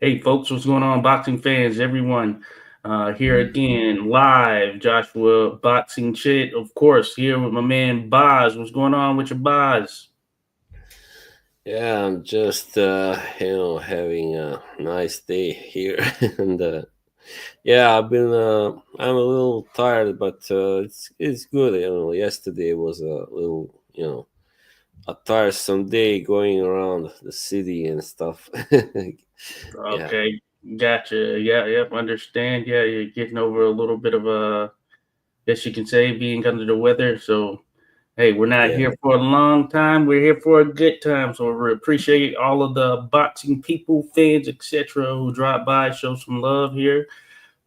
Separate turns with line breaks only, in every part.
Hey, folks, what's going on, boxing fans? Everyone, here again, live. Joshua Boxing Chit, of course, here with my man Boz. What's going on with your Boz?
Yeah, I'm just having a nice day here, and yeah, I'm a little tired, but it's good. Yesterday was a little a tiresome day going around the city and stuff. Yeah,
Okay, gotcha. Yeah, yep, understand. Yeah, you're getting over a little bit of guess you can say, being under the weather. So, hey, we're not
yeah,
here for a long time. We're here for a good time. So, we appreciate all of the boxing people, fans, etc., who drop by, show some love here.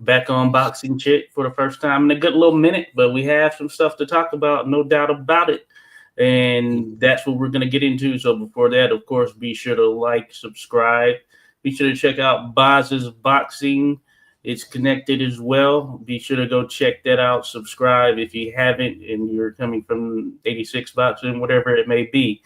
Back on Boxing Chit for the first time in a good little minute, but we have some stuff to talk about, no doubt about it. And that's what we're going to get into. So before that, of course, be sure to like, subscribe. Be sure to check out Boz's Boxing. It's connected as well. Be sure to go check that out. Subscribe if you haven't and you're coming from 86 Boxing, whatever it may be.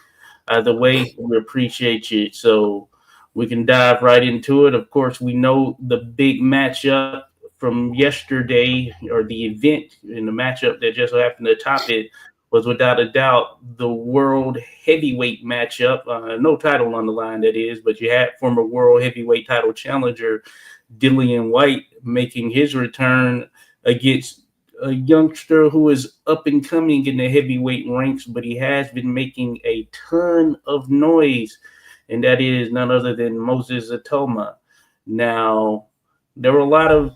Either way, we appreciate you. So we can dive right into it. Of course, we know the big matchup from yesterday, or the event in the matchup that just happened to top it, was without a doubt the world heavyweight matchup. No title on the line, that is, but you had former world heavyweight title challenger Dillian Whyte making his return against a youngster who is up and coming in the heavyweight ranks, but he has been making a ton of noise, and that is none other than Moses Itauma. Now, there were a lot of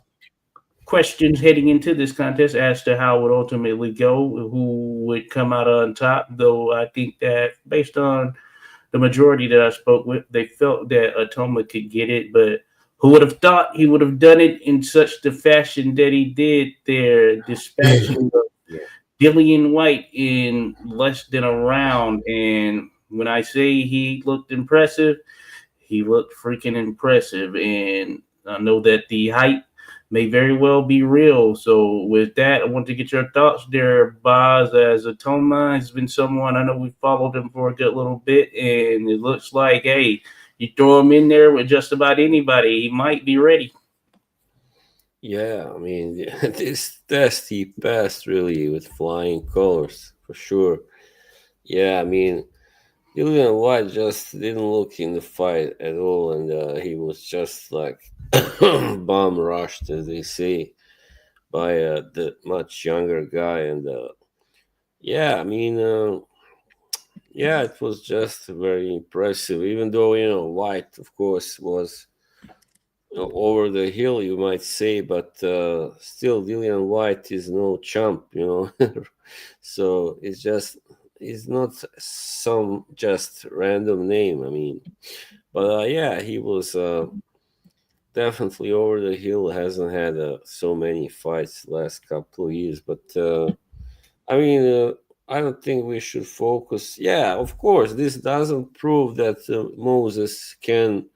questions heading into this contest as to how it would ultimately go, who would come out on top. Though I think that based on the majority that I spoke with, they felt that Atoma could get it, but who would have thought he would have done it in such the fashion that he did there, dispatching
yeah,
Dillian White in less than a round. And when I say he looked impressive, he looked freaking impressive. And I know that the hype may very well be real. So with that, I want to get your thoughts there, Boz, as Atoma has been someone I know we followed him for a good little bit, and it looks like, hey, you throw him in there with just about anybody, he might be ready.
yeah. I mean, this test he passed really with flying colors for sure. Yeah, I mean, Julian White just didn't look in the fight at all, and he was just like bomb rushed, as they say, by the much younger guy. And yeah, I mean, yeah, it was just very impressive. Even though White, of course, was over the hill, you might say, but still, Julian White is no chump. So it's not some just random name. I mean, but yeah, he was definitely over the hill. Hasn't had so many fights last couple of years, but I mean, I don't think we should focus. Yeah, of course, this doesn't prove that Moses can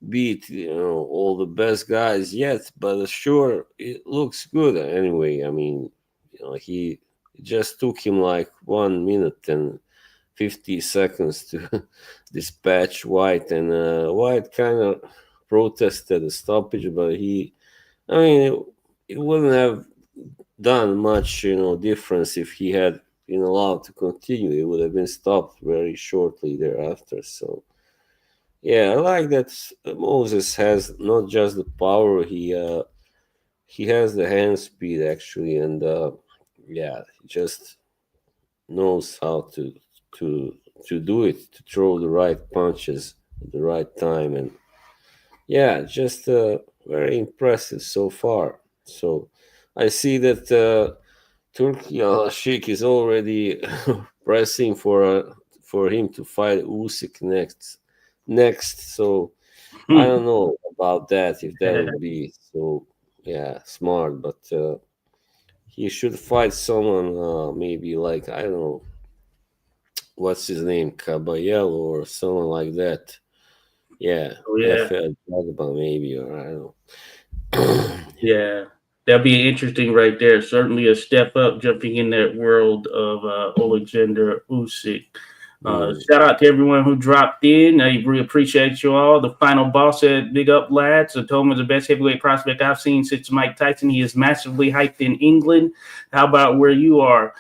beat all the best guys yet, but sure, it looks good anyway. I mean, he it just took him like 1 minute and 50 seconds to dispatch White, and White kind of protested the stoppage, but I mean, it wouldn't have done much, difference if he had been allowed to continue. It would have been stopped very shortly thereafter. So, yeah, I like that Moses has not just the power; he has the hand speed actually, and yeah, he just knows how to to do it, to throw the right punches at the right time, and yeah, just very impressive so far. So I see that Turkey Al Sheikh is already pressing for him to fight Usyk next. Next, so I don't know about that if that would be so yeah smart, but he should fight someone maybe like I don't know what's his name Caballero or someone like that. Yeah,
Oh yeah,
FL Jagba maybe or I don't know.
yeah. That'd be interesting right there. Certainly a step up, jumping in that world of Alexander Usyk.
Mm.
Shout out to everyone who dropped in. I really appreciate you all. The final boss said, "Big up, lads. Atoma's the best heavyweight prospect I've seen since Mike Tyson. He is massively hyped in England. How about where you are?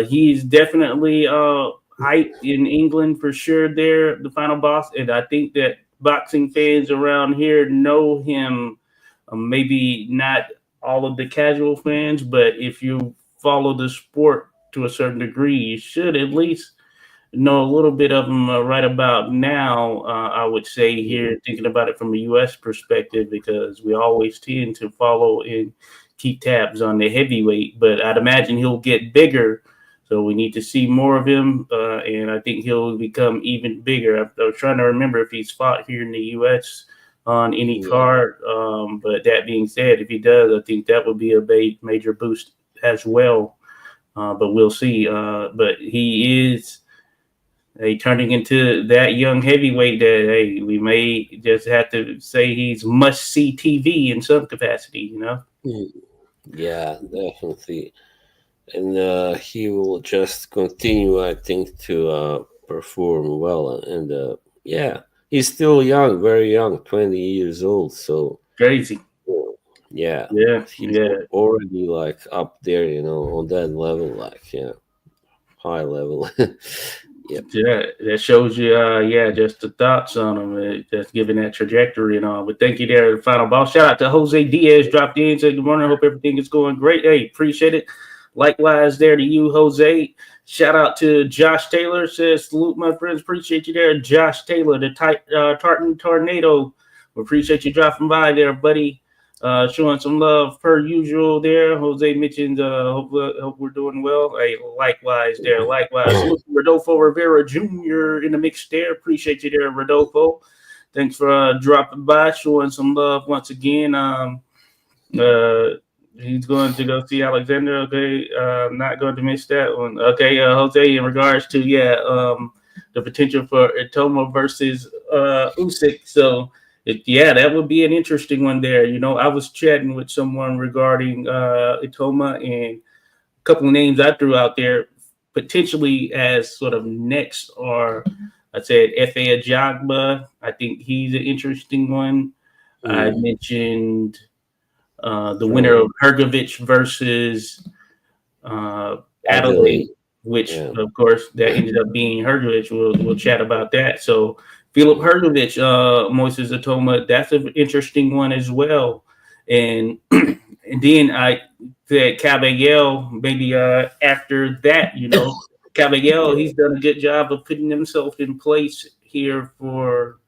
He's definitely hyped in England for sure. There, the final boss, and I think that boxing fans around here know him. Maybe not all of the casual fans, but if you follow the sport to a certain degree, you should at least." Know a little bit of them right about now. I would say here, thinking about it from a U.S. perspective, because we always tend to follow and keep tabs on the heavyweight. But I'd imagine he'll get bigger, so we need to see more of him. And I think he'll become even bigger. I was trying to remember if he's fought here in the U.S. on any
Yeah.
card. But that being said, if he does, I think that would be a major boost as well. But we'll see. But he is turning into that young heavyweight that we may just have to say he's must see TV in some capacity, you know.
Mm. Yeah, definitely. And he will just continue, I think, to perform well. And yeah, he's still young, very young, 20 years old. So
Crazy.
yeah,
Yeah,
he's
yeah.
already like up there, on that level, like yeah, high level. Yep.
Yeah, that shows you, yeah, just the thoughts on him, just giving that trajectory and all. But thank you there, final boss. Shout out to Jose Diaz, dropped in, said good morning. Hope everything is going great. Hey, appreciate it. Likewise, there to you, Jose. Shout out to Josh Taylor, says salute my friends. Appreciate you there, Josh Taylor, the Tartan Tornado. We appreciate you dropping by there, buddy. Showing some love per usual there. Jose mentioned, hope we're doing well. Hey, likewise there. Likewise. Salute to Rodolfo Rivera Jr. in the mix there. Appreciate you there, Rodolfo. Thanks for dropping by, showing some love once again. Uh, he's going to go see Alexander. Okay, not going to miss that one. Okay, Jose, in regards to the potential for Itauma versus Usyk. So yeah, that would be an interesting one there. You know, I was chatting with someone regarding Itauma, and a couple of names I threw out there potentially as sort of next are I said F.A. Ajagba. I think he's an interesting one. I
Mm.
mentioned the winner
Right.
of Hergovich versus Adelaide,
Adelaide.
which
Yeah.
of course that ended up being Hergovich. We'll chat about that. So Philip Hergovich, Moises Atoma, that's an interesting one as well. And and then I said Caballero maybe after that, you know, Caballero,
Yeah.
he's done a good job of putting himself in place here for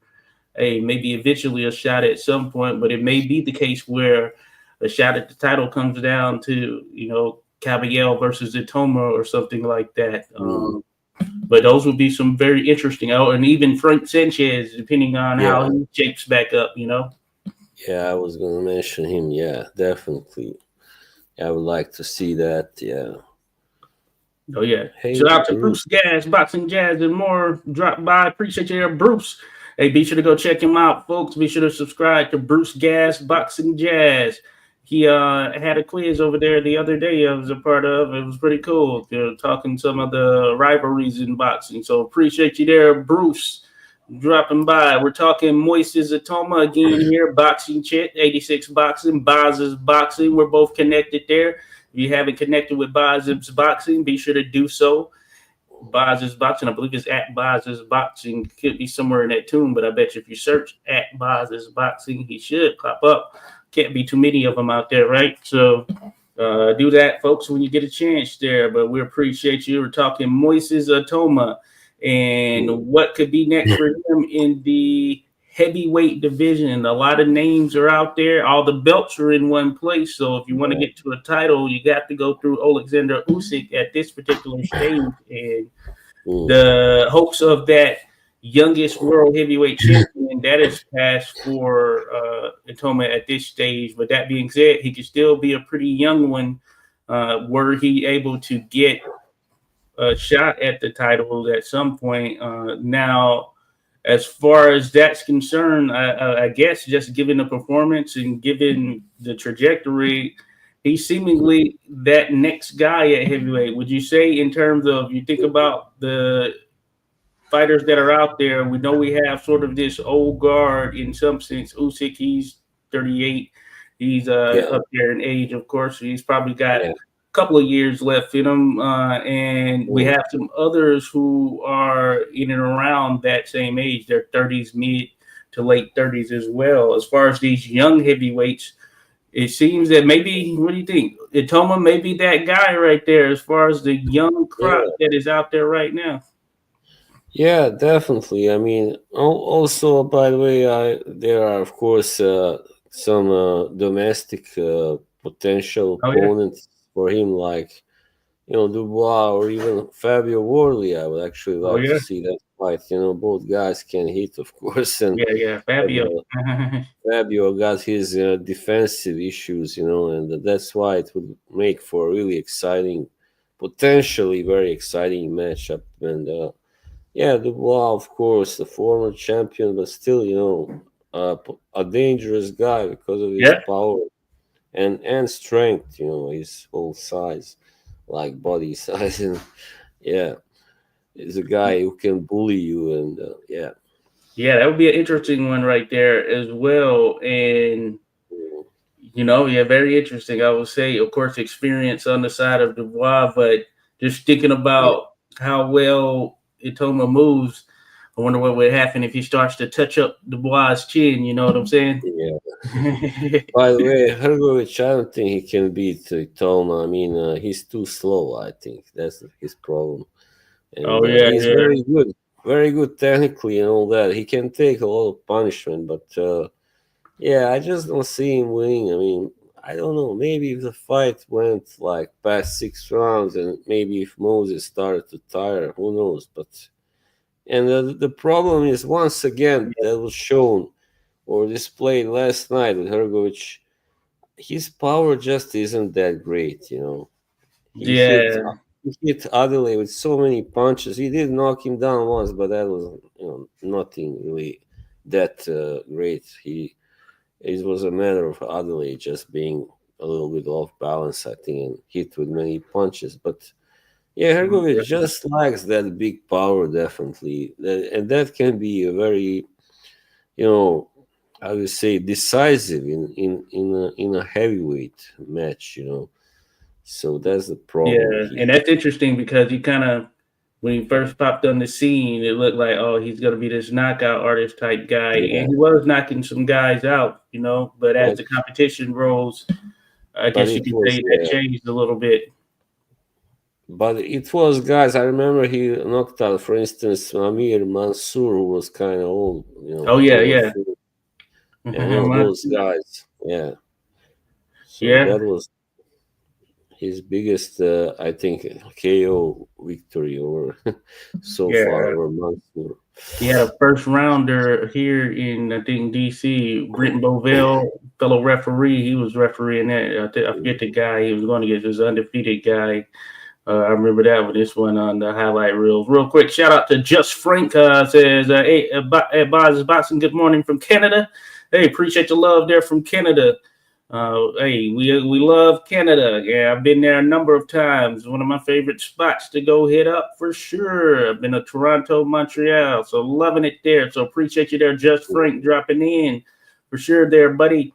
maybe eventually a shot at some point, but it may be the case where a shot at the title comes down to, you know, Caballero versus Itoma or something like that.
Mm.
But those would be some very interesting. Oh, and even Frank Sanchez, depending on how
Yeah.
he shapes back up, you know.
Yeah, I was gonna mention him. Yeah, definitely. I would like to see that. Yeah.
Oh yeah.
Hey,
Shout out to
Bruce.
Bruce Gas, Boxing Jazz, and more. Drop by. Appreciate you there, Bruce. Hey, be sure to go check him out, folks. Be sure to subscribe to Bruce Gas, Boxing Jazz. He had a quiz over there the other day I was a part of. It was pretty cool. They're talking some of the rivalries in boxing. So appreciate you there, Bruce, dropping by. We're talking Moises Atoma again here, Boxing Chit, 86 Boxing, Baz's Boxing. We're both connected there. If you haven't connected with Baz's Boxing, be sure to do so. Baz's Boxing, I believe it's at Baz's Boxing. Could be somewhere in that tune, but I bet you if you search at Baz's Boxing, he should pop up. Can't be too many of them out there, right? So do that, folks, when you get a chance there. But we appreciate you. We're talking Moises Atoma and
Mm.
what could be next for him in the heavyweight division. A lot of names are out there. All the belts are in one place. So if you want to
Yeah.
get to a title, you got to go through Alexander Usyk at this particular stage. And
Mm.
the hopes of that youngest world heavyweight champion that is passed for Itoma at this stage. But that being said, he could still be a pretty young one were he able to get a shot at the title at some point. Now, as far as that's concerned, I guess just given the performance and given the trajectory, he's seemingly that next guy at heavyweight. Would you say, in terms of you think about the fighters that are out there, we know we have sort of this old guard in some sense. Usyk, he's 38. He's
Yeah,
up there in age, of course. He's probably got
yeah.
a couple of years left in him. And we
Mm,
have some others who are in and around that same age. They're 30s, mid to late 30s as well. As far as these young heavyweights, it seems that maybe, what do you think? Itoma may be that guy right there as far as the young crop
yeah.
that is out there right now.
Yeah, definitely. I mean, also, by the way, there are, of course, some domestic potential
Oh yeah.
opponents for him, like, Dubois or even Fabio Worley. I would actually
Oh
love to
yeah.
see that fight. Both guys can hit, of course, and
Yeah, yeah. Fabio.
uh, Fabio got his defensive issues, and that's why it would make for a really exciting, potentially very exciting matchup. And yeah, Dubois, of course, the former champion, but still, a dangerous guy because of his
Yeah.
power and strength. His whole size, like body size, and yeah, he's a guy who can bully you, and yeah.
Yeah, that would be an interesting one right there as well. And yeah, very interesting. I would say, of course, experience on the side of Dubois, but just thinking
Yeah,
about how well Itoma moves, I wonder what would happen if he starts to touch up Dubois' chin. You know what I'm saying?
yeah. By the way, Hrgovic, I don't think he can beat Itauma. I mean, he's too slow. I think that's his problem, and
Oh yeah,
he's
yeah,
very good technically and all that. He can take a lot of punishment, but yeah, I just don't see him winning. I mean, I don't know. Maybe if the fight went like past 6 rounds, and maybe if Moses started to tire, who knows? But and the problem is once again that was shown or displayed last night with Hrgovic. His power just isn't that great. He hit
yeah,
he hit Adelaide with so many punches. He did knock him down once, but that was nothing really that great. It was a matter of Adelaide just being a little bit off balance, I think, and hit with many punches. But yeah, Hergovic
yeah,
just lacks that big power, definitely, and that can be a very, you know, I would say decisive in a heavyweight match. So that's the problem.
yeah. And that's interesting because he kind of, when he first popped on the scene, it looked like, oh, he's gonna be this knockout artist type guy,
Yeah,
and he was knocking some guys out, But as
but
the competition rose, I
but
guess you
it
could
was
say that changed a little bit.
guys. I remember he knocked out, for instance, Amir Mansour, who was kind of old,
Oh yeah,
over
yeah,
40. Those guys. Yeah. So
yeah,
that was his biggest, I think, KO victory over so far
yeah.
over Mansour.
He had a first rounder here in, I think, DC. Brenton Bovell, fellow referee, he was refereeing that. I forget the guy he was going to get. This undefeated guy. I remember that with this one on the highlight reels. Real quick, shout out to Just Frank. Says, hey, Boz Boxing, good morning from Canada. Hey, appreciate the love there from Canada. Hey, we love Canada. Yeah, I've been there a number of times. One of my favorite spots to go hit up for sure. I've been to Toronto, Montreal, so loving it there. So appreciate you there, Just Frank, dropping in for sure there, buddy.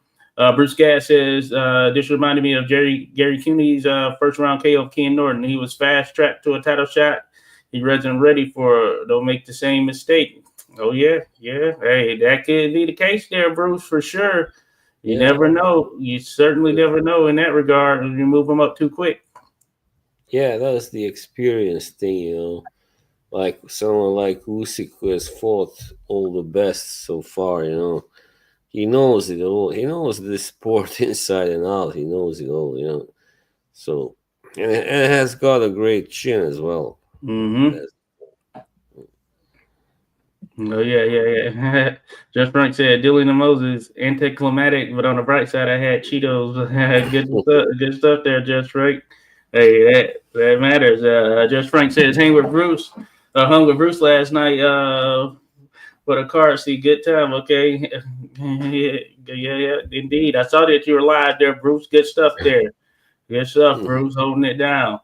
Bruce Gass says this reminded me of Gary Cooney's first round KO of Ken Norton. He was fast tracked to a title shot. He wasn't ready for. Don't make the same mistake. Oh yeah, yeah. Hey, that could be the case there, Bruce, for sure. You
Yeah.
never know. You certainly never know in that regard if you move them up too quick.
Yeah, that's the experience thing. Like someone like Usyk who has fought all the best so far. He knows it all. He knows the sport inside and out. He knows it all. So, and it has got a great chin as well.
Mm-hmm.
That's,
Oh yeah, yeah, yeah. Just Frank said Dillian and Moses anticlimactic, but on the bright side, I had Cheetos. Good stuff there, Just Frank. Hey, that matters. Just Frank says hang with Bruce. Hung with Bruce last night. For the car seat, good time. Okay, yeah, yeah, yeah, indeed. I saw that you were live there, Bruce. Good stuff there. Good stuff, Bruce. Holding it down.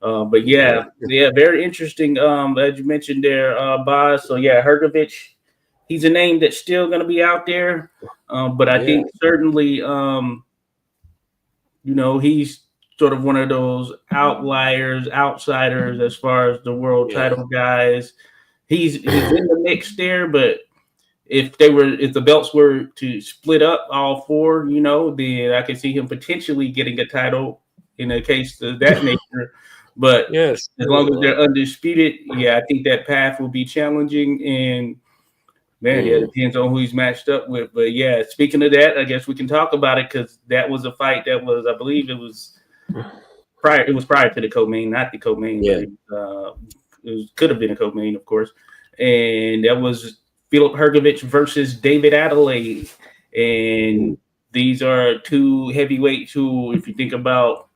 But
Yeah.
yeah, very interesting. As you mentioned there, Boz. So yeah, Hergovich, he's a name that's still going to be out there. But I
Yeah.
think certainly, he's sort of one of those outliers, outsiders as far as the world
Yeah.
title guys. He's in the mix there, but if the belts were to split up all four, then I could see him potentially getting a title in a case of that nature. But
Yes.
as long as
Like,
they're undisputed, yeah, I think that path will be challenging. And man, yeah, it
mm,
depends on who he's matched up with. But yeah, speaking of that, I guess we can talk about it because that was a fight that was, I believe, prior. It was prior to the co-main, not the co-main, but
yeah.
could have been a co-main, of course. And that was Philip Hergovich versus David Adelaide.
Mm,
And these are two heavyweights who, if you think about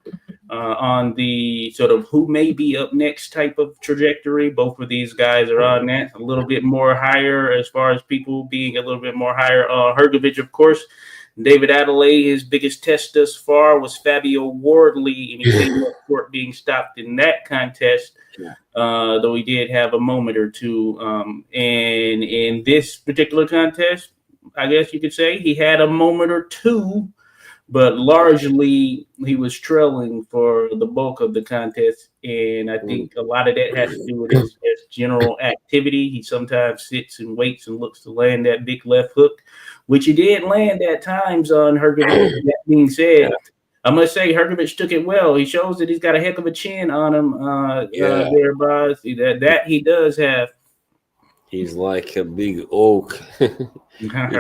on the sort of who may be up next type of trajectory, both of these guys are on that a little bit more higher as far as people being a little bit more higher. Hergovich, of course. David Adelaide, his biggest test thus far was Fabio Wardley, and he came up short being stopped in that contest,
yeah.
though he did have a moment or two. And in this particular contest, I guess you could say he had a moment or two, but largely he was trailing for the bulk of the contest. And I
Mm,
think a lot of that has to do with his just general activity. He sometimes sits and waits and looks to land that big left hook, which he did land at times on Hergovich. That being
yeah.
said, I must say Hergovich took it well. He shows that he's got a heck of a chin on him
Yeah.
there, Boz. That he does have.
He's like a big oak. He can,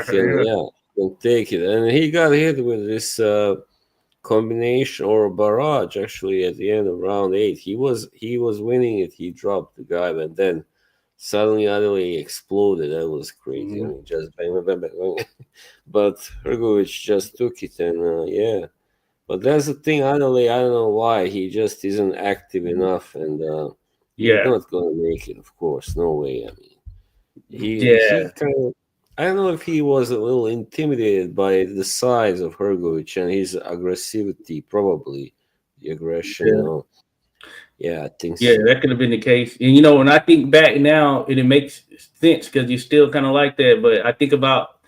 yeah, can take it. And he got hit with this combination or barrage actually at the end of round 8. He was winning it. He dropped the guy, but then suddenly Adelaide exploded. That was crazy. I
Mhm.
mean, just bang, bang, bang, bang, bang. But Hergovich just took it, and yeah. But that's the thing, Adelaide. I don't know why he just isn't active enough, and he's
Yeah,
not gonna make it. Of course, no way. I mean, he
yeah,
kind of. I don't know if he was a little intimidated by the size of Hergovich and his aggressivity, probably the aggression, you
yeah.
know. Yeah, I think
Yeah,
so.
that could have been the case. And when I think back now, and it makes sense because you're still kind of like that. But I think about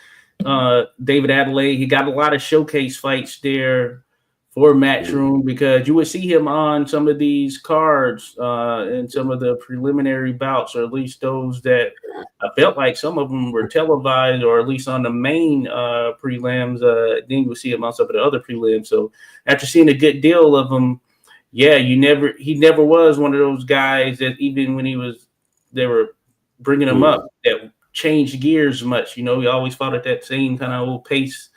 David Adelaide. He got a lot of showcase fights there for
Mm,
Matchroom because you would see him on some of these cards and some of the preliminary bouts, or at least those that I felt like some of them were televised, or at least on the main prelims. Then you would see him on some of the other prelims. So after seeing a good deal of them, yeah, he never was one of those guys that even when they were bringing him
mm,
up that changed gears much. He always fought at that same kind of old pace,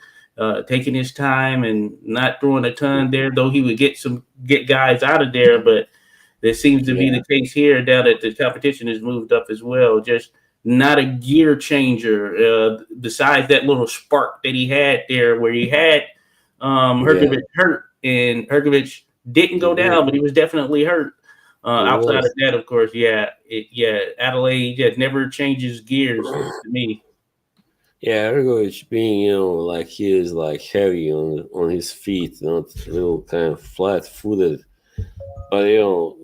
taking his time and not throwing a ton there. Though he would get guys out of there, but that seems to be
yeah,
the case here. Now that the competition has moved up as well, just not a gear changer. Besides that little spark that he had there, where he had
yeah.
Herkovich hurt, and Herkovich didn't go
Hmm.
down, but he was definitely hurt.
He
Outside of
was.
that, of course, Adelaide just never changes gears to me.
Yeah, Ergovic being, like he is like heavy on his feet, not a little kind of flat footed. But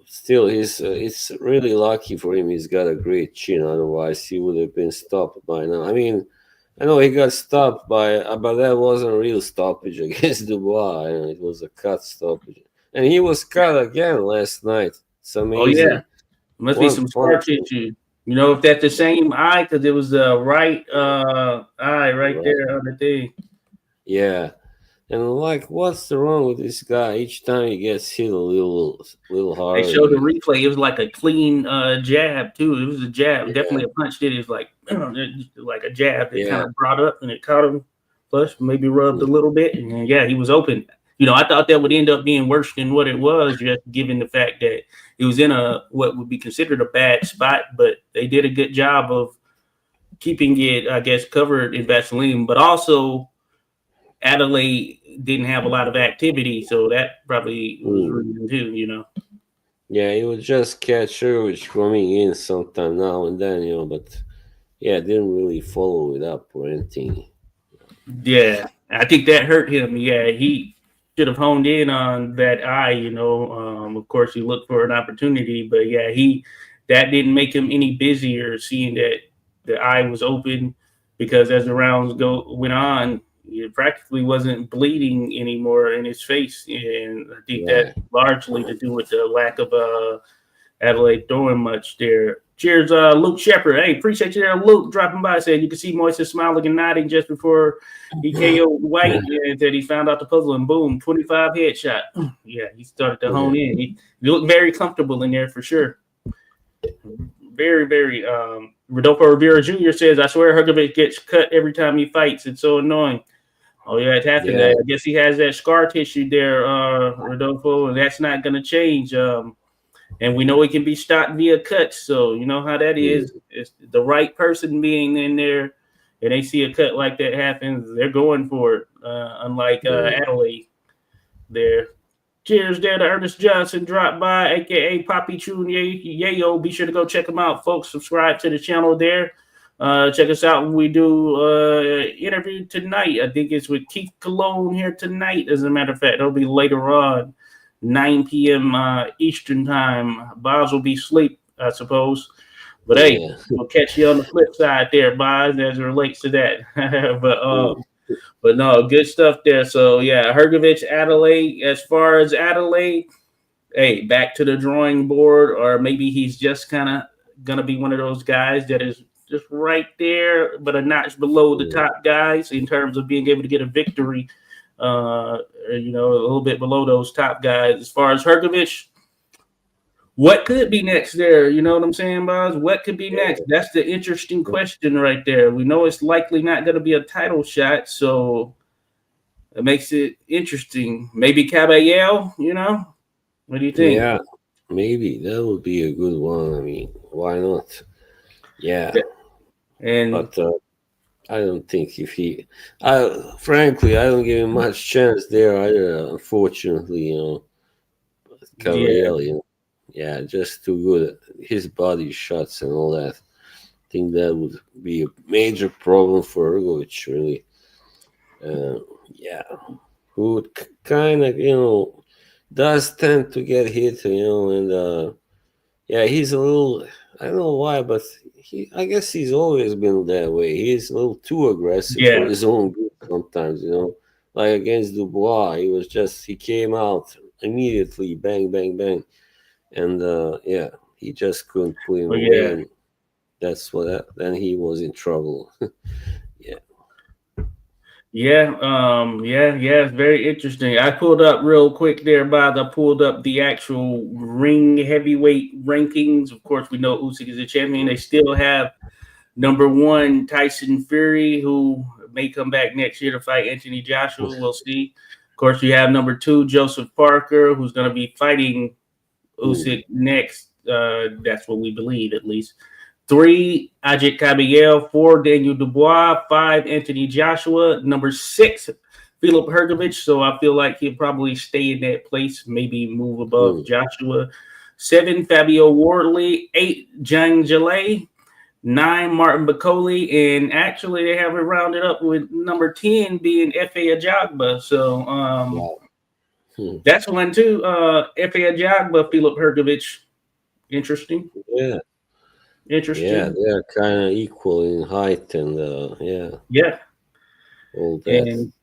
still, it's really lucky for him. He's got a great chin. Otherwise, he would have been stopped by now. I mean, I know he got stopped but that wasn't a real stoppage against Dubois. It was a cut stoppage, and he was cut again last night. It's
Oh yeah,
amazing.
must be
One
some scar
punch,
tissue. If that's the same eye, because it was the right eye right
right?
there on the thing.
Yeah. And like, what's the wrong with this guy? Each time he gets hit a little
They
harder,
showed the
he,
replay. It was like a clean jab too. It was a jab,
yeah,
definitely a punch. It was like like a jab that kind
yeah,
of brought up and it caught him flush, maybe rubbed a
mm,
little bit, and then, yeah, he was open. I thought that would end up being worse than what it was, just given the fact that he was in a what would be considered a bad spot, but they did a good job of keeping it, I guess, covered in Vaseline, but also Adelaide didn't have a lot of activity, so that probably was
mm.
reason too.
Yeah, he would just catch Sherwich coming in sometime now and then, but yeah, didn't really follow it up or anything.
Yeah, I think that hurt him. Yeah, should have honed in on that eye. Of course, he looked for an opportunity, but yeah, he that didn't make him any busier. Seeing that the eye was open, because as the rounds go went on, he practically wasn't bleeding anymore in his face, and I think that
Right.
largely to do with the lack of Adelaide throwing much there. Cheers, Luke Shepard. Hey, appreciate you there, Luke, dropping by. Said you can see Moises smiling and nodding just before he KO'd White, and that he found out the puzzle, and boom, 25 headshot. Yeah, he started to hone in. He looked very comfortable in there for sure. Very, very. Rodolfo Rivera Jr. says, I swear Hergovich gets cut every time he fights. It's so annoying. Oh, yeah, it happened.
Yeah.
I guess he has that scar tissue there, Rodolfo, and that's not going to change. And we know it can be stopped via cuts. So you know how that is. It's the right person being in there, and they see a cut like that happens, they're going for it. Unlike Adelaide there. Cheers there to Ernest Johnson dropped by, aka Poppy True Yayo. Be sure to go check him out, folks. Subscribe to the channel there. Check us out when we do interview tonight. I think it's with Keith Cologne here tonight. As a matter of fact, it'll be later on, 9 p.m. Eastern time. Boz will be asleep, I suppose. But hey, we'll catch you on the flip side there, Boz, as it relates to that. But no, good stuff there. So yeah, Hergovich, Adelaide. As far as Adelaide, hey, back to the drawing board, or maybe he's just kind of gonna be one of those guys that is just right there, but a notch below the top guys in terms of being able to get a victory. A little bit below those top guys. As far as Hergovich, what could be next there? You know what I'm saying, Boz? What could be next? That's the interesting question right there. We know it's likely not going to be a title shot, so it makes it interesting. Maybe Caballero, What do you think?
Yeah, maybe that would be a good one. I mean, why not? Yeah.
And
but I don't think if he, frankly, I don't give him much chance there either. Unfortunately, Cavalieri, just too good. His body shots and all that. I think that would be a major problem for Ergovic, really. Who would kind of, does tend to get hit, and he's a little, I don't know why, but I guess he's always been that way. He's a little too aggressive for his own good sometimes, like against Dubois. He came out immediately, bang, bang, bang. And he just couldn't put him away. And then he was in trouble.
It's very interesting. I pulled up real quick there, Bob. I pulled up the actual ring heavyweight rankings. Of course, we know Usyk is a champion. They still have number 1 Tyson Fury, who may come back next year to fight Anthony Joshua. We'll see. Of course, you have number 2 Joseph Parker, who's going to be fighting Usyk next. That's what we believe, at least. 3, Ajit Caballero. 4, Daniel Dubois. 5, Anthony Joshua. Number 6, Philip Hergovich. So I feel like he'll probably stay in that place, maybe move above Joshua. 7, Fabio Wardley. 8, Zhang Zhilei. 9, Martin Bakoli. And actually, they have it rounded up with number 10 being Efe Ajagba. So that's one, too. Efe Ajagba, Philip Hergovich. Interesting.
Yeah.
Interesting.
Yeah, they're kind of equal in height and all that.
And,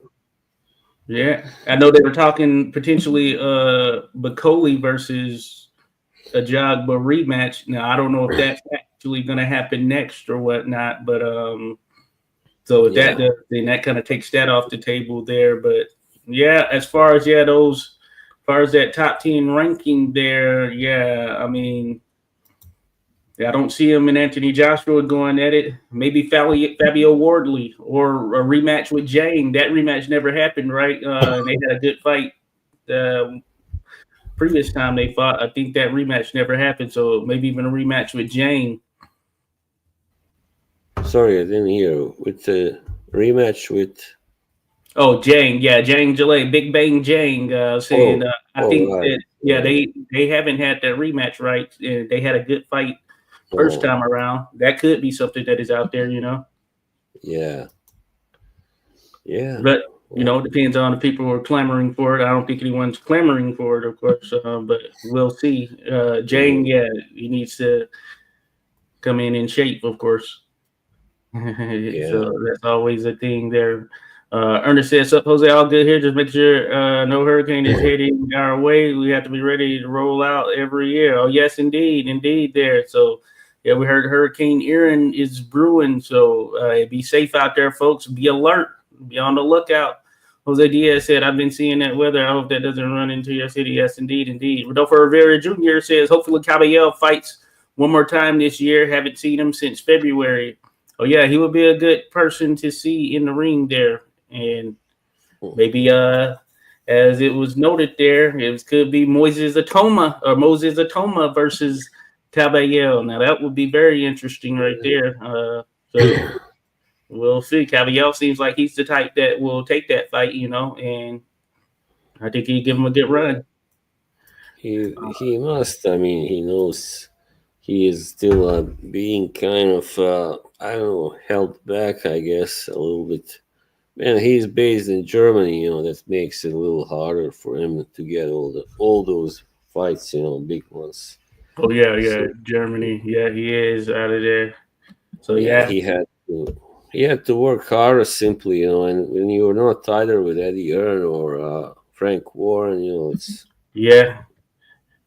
I know they were talking potentially Bakoli versus a Ajagba rematch. Now I don't know if that's actually going to happen next or whatnot, but so if that does, then that kind of takes that off the table there. But as far as that top 10 ranking there, I mean. I don't see him and Anthony Joshua going at it. Maybe Fabio Wardley or a rematch with Jane. That rematch never happened, right? They had a good fight previous time they fought. I think that rematch never happened. So maybe even a rematch with Jane.
Sorry, I didn't hear. With the rematch with...
Oh, Jane. Yeah, Jane Gillette. Big Bang Jane saying, I think that, they haven't had that rematch, right? They had a good fight first time around. That could be something that is out there,
Yeah.
But
Well,
It depends on the people who are clamoring for it. I don't think anyone's clamoring for it, of course, but we'll see. Jane,
mm,
yeah, he needs to come in shape, of course.
yeah,
So that's always a thing there. Ernest says, "Up, Jose, all good here. Just make sure no hurricane is heading our way. We have to be ready to roll out every year." Oh, yes, indeed, there. So, yeah, we heard Hurricane Erin is brewing. So, be safe out there, folks. Be alert. Be on the lookout. Jose Diaz said, "I've been seeing that weather. I hope that doesn't run into your city." Yes, indeed. Rodolfo Rivera Jr. says, "Hopefully, Caballero fights one more time this year. Haven't seen him since February." Oh yeah, he would be a good person to see in the ring there, and
mm,
maybe as it was noted there, could be Moses Atoma versus Caballero. Now that would be very interesting right there. So we'll see. Caballero seems like he's the type that will take that fight, and I think he'd give him a good run.
he must. I mean, he knows he is still being kind of I don't know, held back. I guess a little bit. Man, he's based in Germany. That makes it a little harder for him to get all those fights. Big ones.
Oh yeah,
So
Germany. Yeah, he is out of there. So
yeah,
yeah,
he had to work harder simply. And when you're not either with Eddie Earn or Frank Warren,
yeah.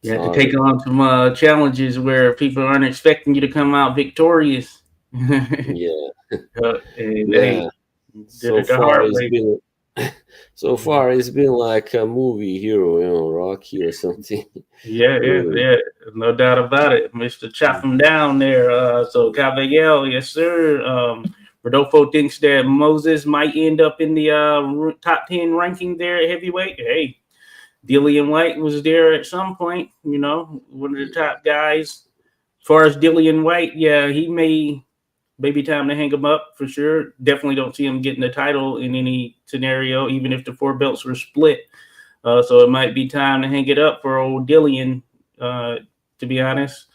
You
it's
have to take
harder.
on some challenges where people aren't expecting you to come out victorious.
Yeah,
And hey,
yeah.
did
So
it the
far,
hard
it's
way.
been so far it's been like a movie hero, Rocky or something. Really.
Yeah. No doubt about it. Mr. Chop him down there. So Caballero, yes, sir. Rodolfo thinks that Moses might end up in the top 10 ranking there at heavyweight. Hey, Dillian Whyte was there at some point, one of the top guys. As far as Dillian Whyte, yeah, he may maybe time to hang him up for sure. Definitely don't see him getting the title in any scenario, even if the four belts were split. So it might be time to hang it up for old Dillian, uh, to be honest.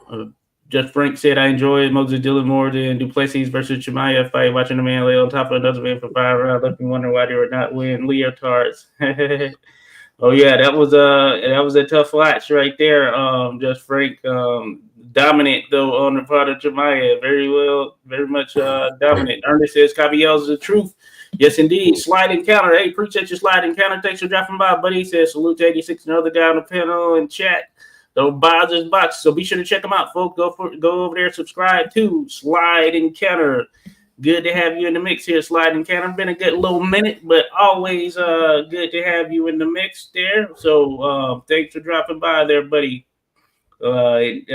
Uh, Jeff Frank said, "I enjoyed Moses Dillon more than Duplessis versus Chimaev fight. Watching a man lay on top of another man for 5 rounds left me wondering why they were not wearing leotards." Oh yeah, that was a tough watch right there. Just Frank, dominant though on the part of Jemiah. Very well, very much dominant. Ernest says Caballero's the truth. Yes, indeed. Slide encounter. Hey, appreciate your slide encounter. Thanks for dropping by, buddy. He says salute to 86 and other guy on the panel and chat. The Boz's box. So be sure to check them out, folks. Go over there, subscribe to Slide Encounter. Good to have you in the mix here, Sliding Can. Been a good little minute, but always good to have you in the mix there. So thanks for dropping by there, buddy. Sliding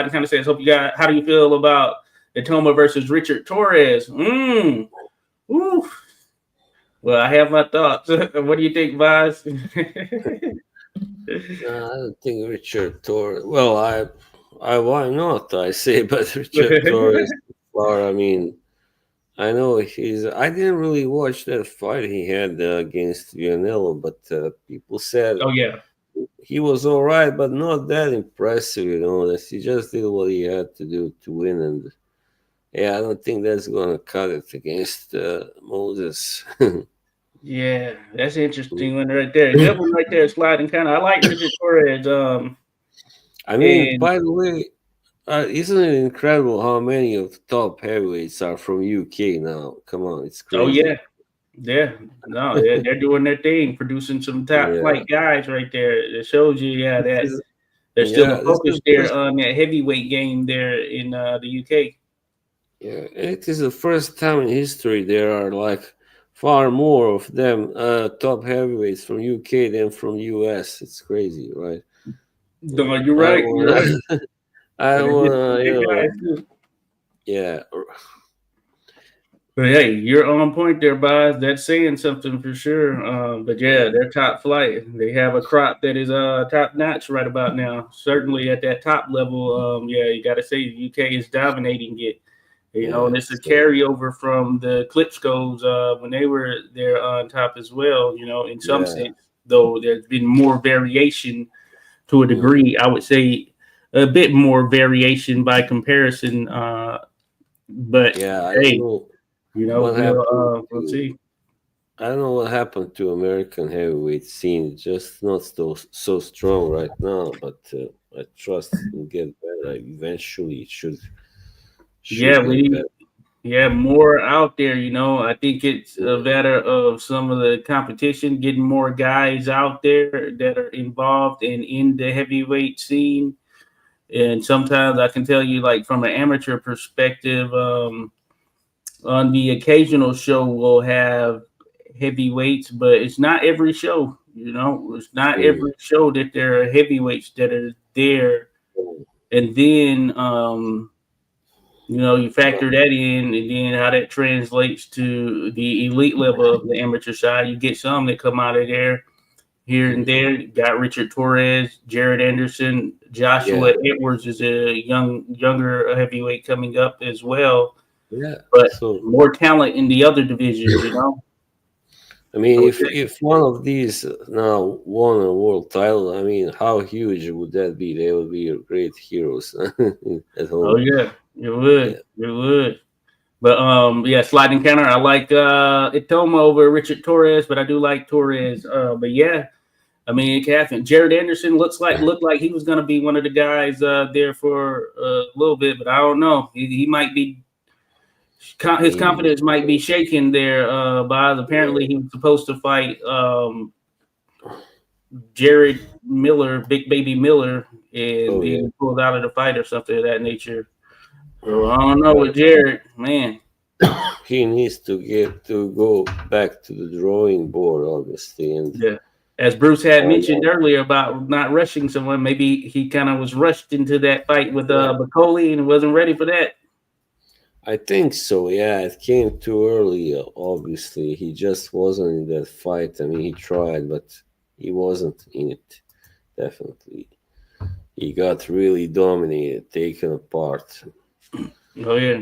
kind of says, "Hope you got. How do you feel about Itauma versus Richard Torres?" Ooh. Well, I have my thoughts. What do you think, Vaz?
No, I don't think Richard Torres. Well, I why not? I say, but Richard Torres. Far, I mean, I know he's. I didn't really watch that fight he had against Vianello, but people said
Oh yeah,
he was all right, but not that impressive. That he just did what he had to do to win, and yeah, I don't think that's gonna cut it against Moses.
yeah. That's an interesting one right there. Good one right there, Sliding kind of. I like Richard Torres.
I mean,
And
by the way, isn't it incredible how many of the top heavyweights are from UK now? Come on, it's
oh
crazy.
yeah, yeah, no, they're doing their thing, producing some top
Yeah,
flight guys right there. It shows you, yeah,
this
that
is
there's still a
this is
focus
the
there
first.
on that heavyweight game there in the UK.
Yeah, it is the first time in history there are like far more of them top heavyweights from UK than from US. It's crazy, right?
No, you're
I
right.
don't
You're right.
wanna, I
And
don't
they're getting some
wanna,
big guys too.
yeah,
But hey, you're on point there, Boz. That's saying something for sure. But yeah,
yeah,
they're top flight. They have a crop that is top notch right about now. Certainly at that top level. Yeah, you got to say the UK is dominating it. And
yeah.
it's a
So
carryover from the Klitschko's when they were there on top as well. In some
yeah,
sense, though there's been more variation to a
mm,
degree. I would say a bit more variation by comparison. But
yeah. I don't
hey,
know what
we'll
happened
see.
I don't know what happened to American heavyweight scene. It's just not so strong right now, but I trust it'll get better. Eventually, it
Yeah,
should
we
get better.
need more out there. I think it's a matter of some of the competition getting more guys out there that are involved and in the heavyweight scene. And sometimes I can tell you, like from an amateur perspective, on the occasional show we'll have heavyweights, but it's not every show. It's not
Mm.
every show that there are heavyweights that are there. And then you
But,
factor that in, and then how that translates to the elite level of the amateur side. You get some that come out of there here and
mm,
there. You got Richard Torres, Jared Anderson,
yeah,
Joshua Edwards is a younger heavyweight coming up as well,
yeah.
but
So
more talent in the other divisions.
I mean,
So
if one of these now won a world title, I mean, how huge would that be? They would be great heroes at
oh
home.
yeah, it would,
Yeah.
it would. But yeah, sliding counter. I like Itauma over Richard Torres, but I do like Torres. But yeah, I mean, it can happen. Jared Anderson looked like he was going to be one of the guys there for a little bit, but I don't know. He might be his
Maybe.
confidence might be shaken there. By apparently he was supposed to fight Jared Miller, Big Baby Miller, and
Oh
then
yeah.
he pulled out of the fight or something of that nature. So I don't know with Jared, man.
He needs to get to go back to the drawing board, obviously, and
Yeah. As Bruce had
find
mentioned
out.
earlier about not rushing someone, maybe he kind of was rushed into that fight with
Yeah,
Bacoli and wasn't ready for that.
I think so. Yeah, it came too early. Obviously, he just wasn't in that fight. I mean, he tried, but he wasn't in it. Definitely, he got really dominated, taken apart.
Oh yeah,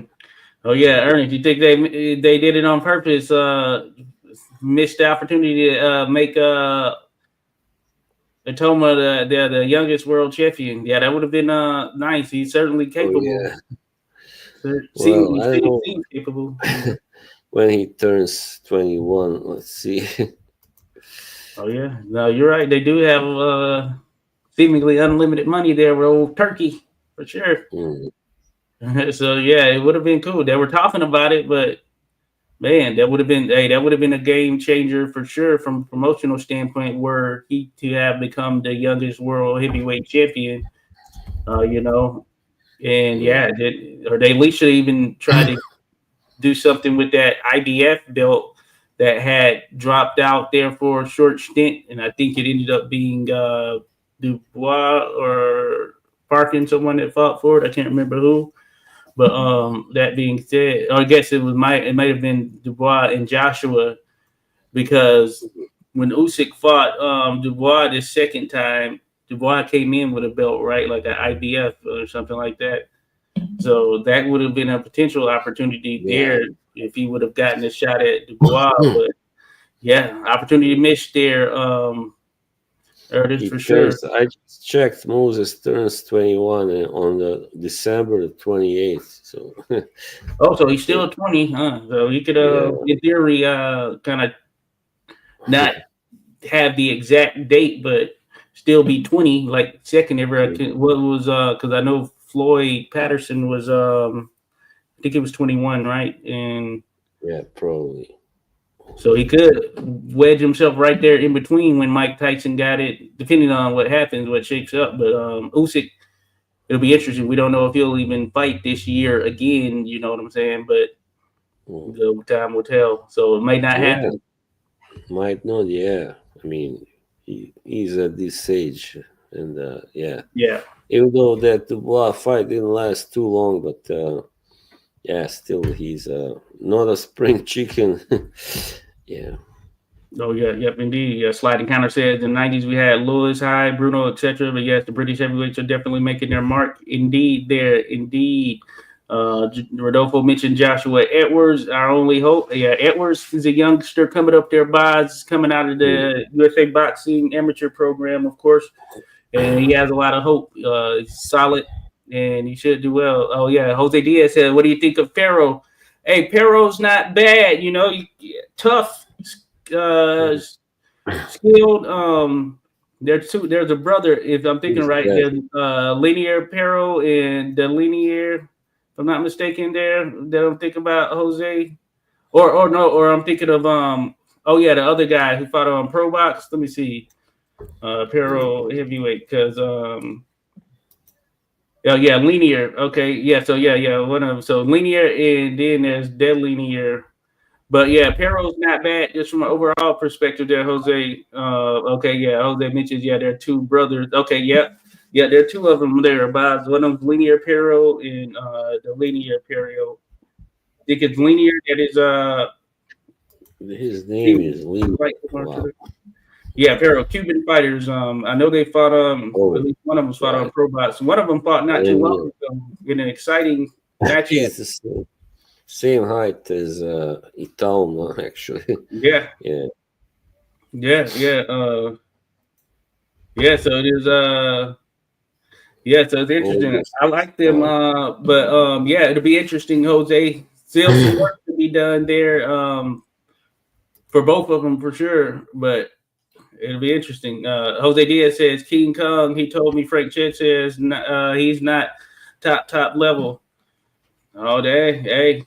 oh yeah, Ernest. You think they did it on purpose? Missed the opportunity to make Atoma the youngest world champion. Yeah, that would have been nice. He's certainly
Oh
capable.
yeah. Well, I don't
He
know
seems capable.
when he turns 21. Let's see.
Oh yeah, no, you're right. They do have seemingly unlimited money there with old Turkey for sure.
Mm,
So yeah, it would have been cool. They were talking about it, but man, that would have been a game changer for sure from a promotional standpoint. Were he to have become the youngest world heavyweight champion, uh, you know, and
mm.
yeah, or they at least should even try to do something with that IBF belt that had dropped out there for a short stint, and I think it ended up being Dubois or Parkin, someone that fought for it. I can't remember who. But that being said, or I guess it might have been Dubois and Joshua because when Usyk fought Dubois this second time, Dubois came in with a belt, right, like an IBF or something like that. So that would have been a potential opportunity
Yeah.
there if he would have gotten a shot at Dubois. But yeah, opportunity missed there, Ernest,
He
for sure.
turns. I just checked. Moses turns 21 on the December the 28th. So
Oh, so
I
he's
think,
still 20, huh? So he could,
yeah,
in theory, kind of not have the exact date, but still be 20, like second ever. What was because I know Floyd Patterson was I think it was 21, right? And
yeah, probably.
so he could wedge himself right there in between when Mike Tyson got it, depending on what happens, what shapes up. But Usyk, it'll be interesting. We don't know if he'll even fight this year again. You know what I'm saying? But
Mm.
the time will tell. So it may not
Yeah,
happen.
might not. Yeah, I mean, he's at this age, and yeah,
Yeah.
even though that Dubois fight didn't last too long, but yeah, still he's not a spring chicken. Yeah.
Oh yeah, yep, indeed. Yeah, sliding counter says in the '90s we had Lewis, High, Bruno, etc. But yes, the British heavyweights are definitely making their mark. Indeed, there, indeed. Rodolfo mentioned Joshua Edwards. Our only hope, yeah, Edwards is a youngster coming up there. Boz coming out of
Mm.
the USA Boxing Amateur Program, of course, and he has a lot of hope. He's solid, and he should do well. Oh yeah, Jose Diaz said, "What do you think of Pharaoh?" Hey, Pharaoh's not bad. Tough. skilled. There's a brother, if I'm thinking
Who's
right,
that?
there's Linear Perro and the Linear, if I'm not mistaken, there that I'm thinking about Jose. Or no, or I'm thinking of oh yeah, the other guy who fought on Pro Box. Let me see. Perro heavyweight, because oh yeah, Linear. Okay, yeah, so yeah, one of them. So Linear, and then there's Dead Linear. But yeah, Perro's not bad just from an overall perspective there, Jose. Okay, yeah, Jose mentions, yeah, there are two brothers. Okay, yeah. Yeah, there are two of them there, Bob. One of them's Linear Perro and the Linear Perro. I think it's Linear that is
His name is Lee.
like
Wow.
yeah, Perro, Cuban fighters. I know they fought at
Oh,
least one of them fought on
right.
Pro Box. One of them fought
I
not too
didn't
long
know.
ago in an exciting match.
He's the same height as Itauma, actually.
Yeah,
Yeah.
yeah. Yeah, so it is yeah, so it's interesting.
Almost.
I like them,
Wow.
but yeah, it'll be interesting, Jose. Still some work to be done there, for both of them for sure. But it'll be interesting. Jose Diaz says King Kong. He told me Frank Chit says he's not top level. Oh, hey,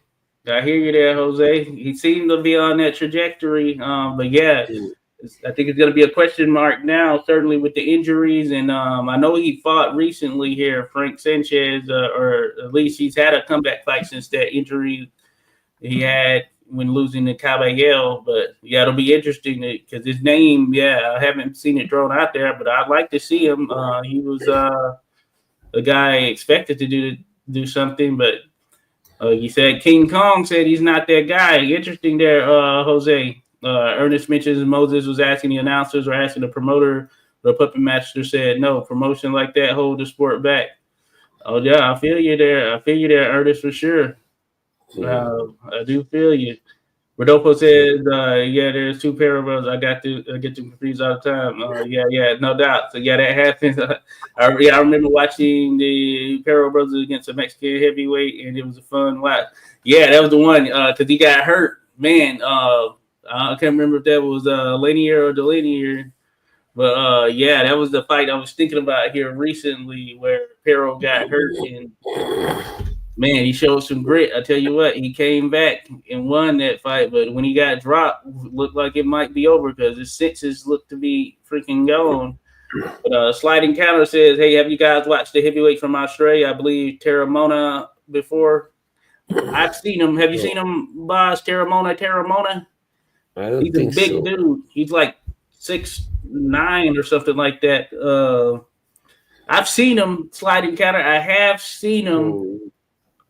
I hear you there, Jose. He seemed to be on that trajectory. But yeah, I think it's going to be a question mark now, certainly with the injuries. And I know he fought recently here, Frank Sanchez, or at least he's had a comeback fight since that injury he had when losing to Caballero. But yeah, it'll be interesting because his name, yeah, I haven't seen it thrown out there, but I'd like to see him. He was a guy expected to do something, but you said King Kong said he's not that guy. Interesting there, Jose. Ernest mentions Moses was asking the announcers or asking the promoter. The puppet master said no. Promotion like that hold the sport back. Oh yeah, I feel you there. I feel you there, Ernest, for sure.
Hmm.
I do feel you. Rodolfo says, yeah, there's two parallels. I get them confused all the time. Yeah, no doubt. So yeah, that happens. I remember watching the Parallel Brothers against a Mexican heavyweight, and it was a fun watch. Yeah, that was the one because he got hurt. Man, I can't remember if that was Linear or Delinear, but yeah, that was the fight I was thinking about here recently where Perro got hurt, and man, he showed some grit. I tell you what, he came back and won that fight. But when he got dropped, looked like it might be over because his senses looked to be freaking gone. But Sliding Counter says, "Hey, have you guys watched the heavyweight from Australia? I believe Terramona before. I've seen him. Have you
No,
seen him, boss? Terramona.
I don't
He's a
think
big
so.
dude. He's like 6'9" or something like that. I've seen him Sliding Counter. I have seen him.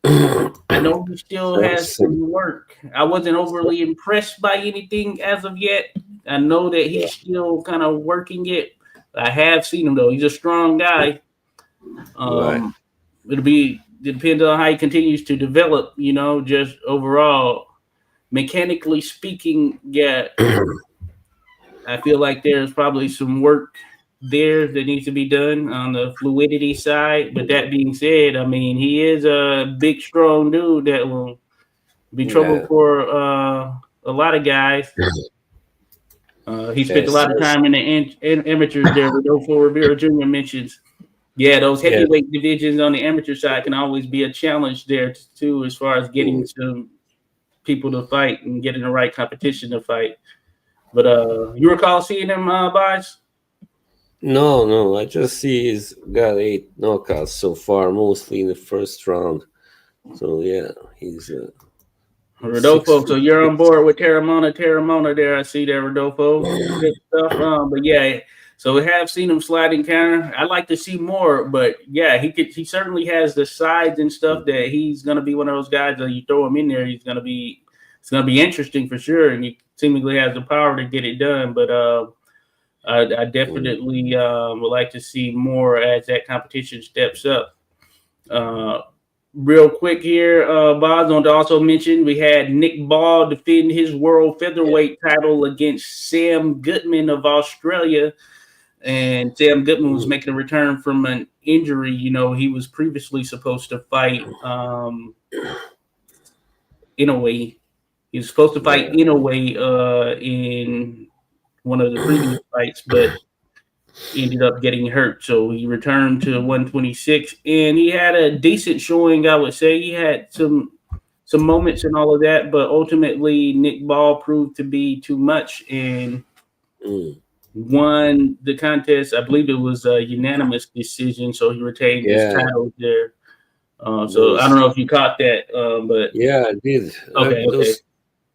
Mm.
I know he still has
Sounds
some work. I wasn't overly impressed by anything as of yet. I know that
yeah,
he's still kind of working it. I have seen him though. He's a strong guy.
right.
Um, it'll be depends on how he continues to develop. Just overall, mechanically speaking, yeah, I feel like there's probably some work there that needs to be done on the fluidity side. But that being said, I mean, he is a big, strong dude that will be trouble
Yeah.
for a lot of guys. He spent a
Yes.
lot of time in the amateurs there. Rodolfo Rivera Jr. mentions, yeah, those
Yeah.
heavyweight divisions on the amateur side can always be a challenge there too, as far as getting
Mm.
some people to fight and getting the right competition to fight. But you recall seeing him, Boz?
No, no. I just see he's got 8 knockouts so far, mostly in the first round. So yeah, he's six.
Rodolfo, so you're on board with Terramona there. I see there, Rodolfo. Good stuff. But yeah, so we have seen him sliding counter. I'd like to see more, but yeah, he certainly has the sides and stuff that he's gonna be one of those guys that you throw him in there, it's gonna be interesting for sure, and he seemingly has the power to get it done. But I
Mm.
definitely would like to see more as that competition steps up. Uh, Real quick here, Boz, on to also mention we had Nick Ball defend his world
Yeah.
featherweight title against Sam Goodman of Australia. And Sam Goodman was
Mm.
making a return from an injury. He was previously supposed to fight in a way. He was supposed to fight
Yeah.
Inoue in one of the previous fights, but ended up getting hurt. So he returned to 126, and he had a decent showing. I would say he had some moments and all of that, but ultimately Nick Ball proved to be too much and
Mm.
won the contest. I believe it was a unanimous decision, so he retained his
Yeah.
title there. So I don't
Those.
know if you caught that, but
Yeah, I did.
okay, okay,
Those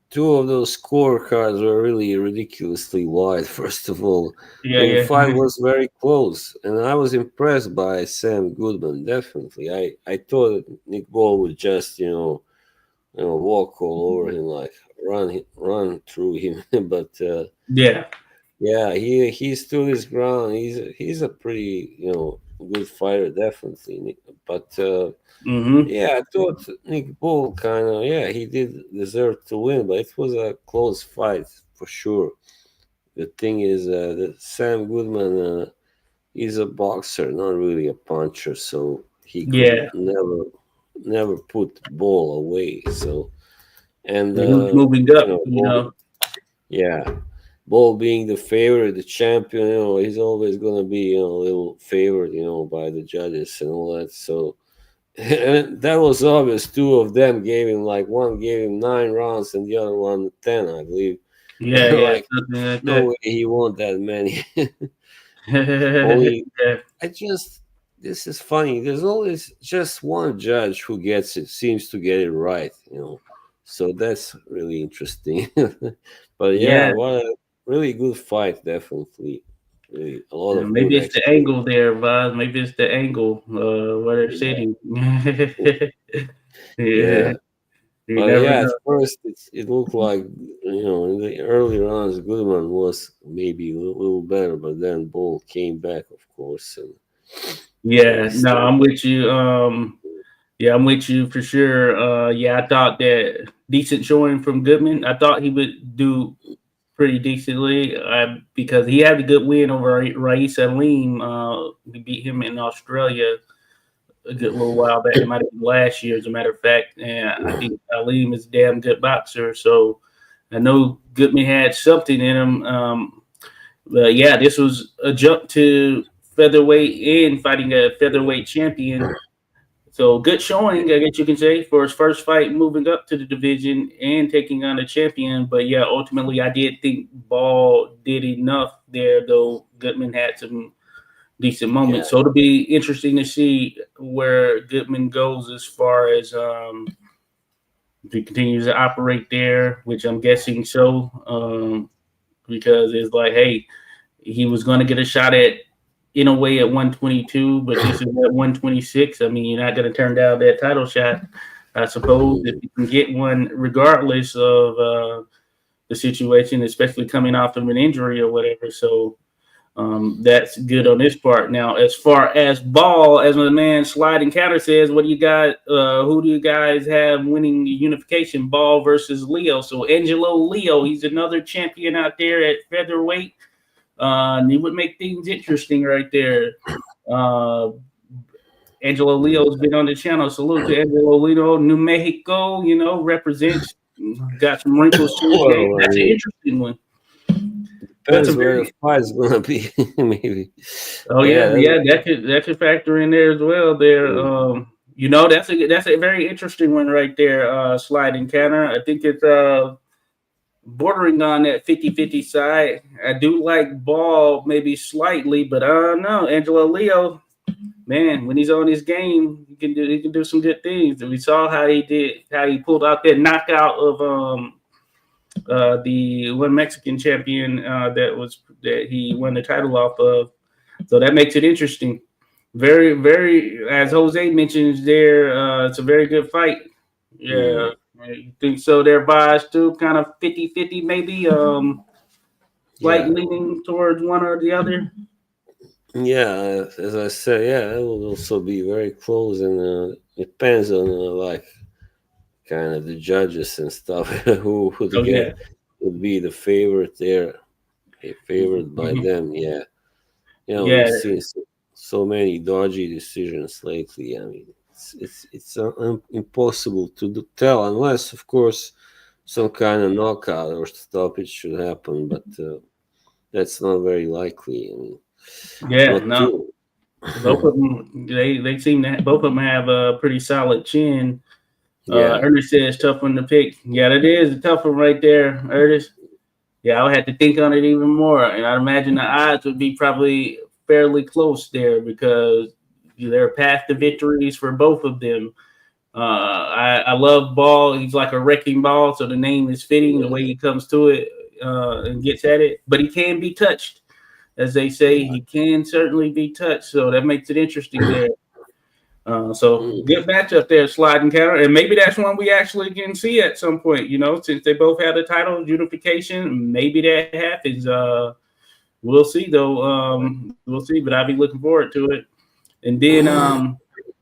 two of those scorecards were really ridiculously wide. First of all,
yeah,
the
yeah,
fight was very close, and I was impressed by Sam Goodman. Definitely, I thought that Nick Ball would just walk all over him, like run through him. But
yeah.
yeah, he stood his ground. He's a pretty good fighter, definitely. But
Mm-hmm.
yeah, I thought Nick Ball kind of, yeah, he did deserve to win, but it was a close fight for sure. The thing is that Sam Goodman is a boxer, not really a puncher, so he could
Yeah,
never put Ball away. So and
he was moving up.
Ball, yeah, Ball being the favorite, the champion, he's always gonna be a little favored, by the judges and all that. So and that was obvious. Two of them gave him like one gave him 9 rounds and the other one 10, I believe.
Yeah, yeah,
Like
something like
no
that.
way he won that many. Only
Yeah,
I just this is funny. There's always just one judge who gets it, seems to get it right. So that's really interesting. But yeah,
yeah.
what a really good fight, definitely. Really, a lot
Yeah,
of good
maybe it's the
action.
angle there, Bob. Maybe it's the angle where they're
Yeah.
sitting. Yeah,
Yeah.
you
But
never
yeah, at
know.
first it looked like in the early rounds Goodman was maybe a little better, but then Bull came back, of course, and
Yeah,
he
no,
still.
I'm with you. Yeah, I'm with you for sure. Yeah, I thought that decent showing from Goodman. I thought he would do pretty decently because he had a good win over Rais Salim. We beat him in Australia a good little while back. It might have been last year, as a matter of fact. And I think Salim is a damn good boxer. So I know Goodman had something in him. But yeah, this was a jump to featherweight and fighting a featherweight champion. So good showing, I guess you can say, for his first fight moving up to the division and taking on a champion. But yeah, ultimately, I did think Ball did enough there, though Goodman had some decent
Yeah,
moments. So it'll be interesting to see where Goodman goes as far as if he continues to operate there, which I'm guessing so, because it's like, hey, he was going to get a shot at in a way at 122, but this is at 126. I mean, you're not going to turn down that title shot, I suppose, if
mm,
you can get one, regardless of the situation, especially coming off of an injury or whatever. So that's good on this part. Now, as far as Ball, as my man Sliding Counter says, what do you got? Who do you guys have winning the unification? Ball versus Leo. So Angelo Leo, he's another champion out there at featherweight. And it would make things interesting right there. Uh, Angelo Leo's been on the channel. Salute to Angelo Leo, New Mexico. Represents. Got some wrinkles to his game.
well, I
That's an
mean,
interesting one. That's a
depends where the
very.
fight's gonna be, maybe.
Oh
Yeah,
yeah, yeah. That could factor in there as well. There.
mm,
That's a very interesting one right there. Sliding counter. I think it's bordering on that 50-50 side. I do like Ball maybe slightly, but I don't know. Angelo Leo, man, when he's on his game, he can do some good things. We saw how he pulled out that knockout of the one Mexican champion that he won the title off of. So that makes it interesting. Very, very, as Jose mentions there, it's a very good fight. Yeah,
mm,
you think so there, Vaz, too? Kind of 50-50 maybe, slight
yeah.
leaning towards one or the other.
Yeah, as I said, yeah, it will also be very close, and depends on like kind of the judges and stuff who would
Oh,
get
yeah.
would be the favorite there, a favorite by
Mhm.
them. Yeah, we've
Yeah,
seen so many dodgy decisions lately. I mean, it's impossible to tell unless, of course, some kind of knockout or stoppage should happen, but that's not very likely. I mean,
Yeah,
not
no,
too.
both of them they seem to both of them have a pretty solid chin.
Yeah,
Ernest says tough one to pick. Yeah, that is a tough one right there, Ernest. Yeah, I would have to think on it even more, and I'd imagine the odds would be probably fairly close there because there are path to victories for both of them. I love Ball. He's like a wrecking ball, so the name is fitting the way he comes to it and gets at it. But he can be touched, as they say. He can certainly be touched, so that makes it interesting there. So
Mm,
good matchup there, sliding counter, and maybe that's one we actually can see at some point. Since they both have the title unification, maybe that happens. We'll see though. We'll see, but I'll be looking forward to it. And then